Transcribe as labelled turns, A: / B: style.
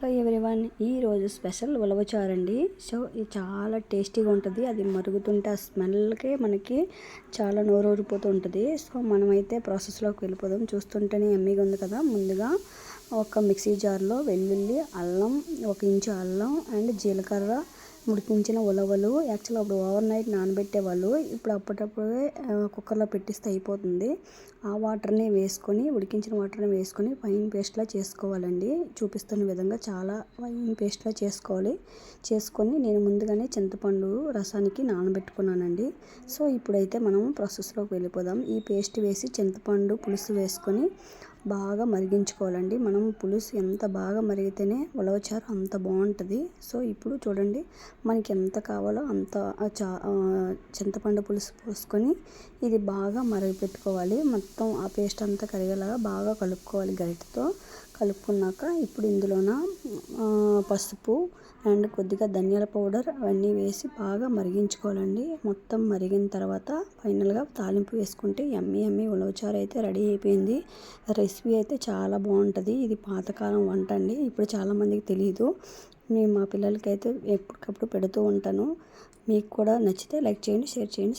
A: Hello everyone, ఈరోజు special ఉలవచారు అండి. So ఇది చాలా టేస్టీగా ఉంటుంది. అది మరుగుతుంటే ఆ స్మెల్కే మనకి చాలా నోరూరిపోతూ ఉంటుంది. సో మనమైతే ప్రాసెస్లోకి వెళ్ళిపోదాం. చూస్తుంటేనే ఎమ్మీగా ఉంది కదా. ముందుగా ఒక మిక్సీ జార్లో వెల్లుల్లి, అల్లం, 1 ఇంచు అల్లం అండ్ జీలకర్ర, ఉడికించిన ఉలవలు. యాక్చువల్గా అప్పుడు ఓవర్ నైట్ నానబెట్టేవాళ్ళు, ఇప్పుడు అప్పటికప్పుడే కుక్కర్లో పెట్టిస్తే అయిపోతుంది. ఆ వాటర్ని వేసుకొని, ఉడికించిన వాటర్ని వేసుకొని ఫైన్ పేస్ట్లా చేసుకోవాలండి. చూపిస్తున్న విధంగా చాలా ఫైన్ పేస్ట్లా చేసుకొని నేను ముందుగానే చింతపండు రసానికి నానబెట్టుకున్నానండి. సో ఇప్పుడైతే మనం ప్రాసెస్లోకి వెళ్ళిపోదాం. ఈ పేస్ట్ వేసి చింతపండు పులుసు వేసుకొని బాగా మరిగించుకోవాలండి. మనం పులుసు ఎంత బాగా మరిగితేనే ఉలవచారు అంత బాగుంటుంది. సో ఇప్పుడు చూడండి, మనకి ఎంత కావాలో అంత చింతపండు పులుసు పోసుకొని ఇది బాగా మరిగిపెట్టుకోవాలి. మొత్తం ఆ పేస్ట్ అంతా కరిగేలాగా బాగా కలుపుకోవాలి గరిటెతో. కలుపుకున్నాక ఇప్పుడు ఇందులోన పసుపు అండ్ కొద్దిగా ధనియాల పౌడర్ అవన్నీ వేసి బాగా మరిగించుకోవాలండి. మొత్తం మరిగిన తర్వాత ఫైనల్గా తాలింపు వేసుకుంటే యమ్మీ ఉలవచారు అయితే రెడీ అయిపోయింది. రెసిపీ అయితే చాలా బాగుంటుంది. ఇది పాతకాలం వంట అండి, ఇప్పుడు చాలామందికి తెలియదు. నేను మా పిల్లలకైతే ఎప్పటికప్పుడు పెడుతూ ఉంటాను. మీకు కూడా నచ్చితే లైక్ చేయండి, షేర్ చేయండి,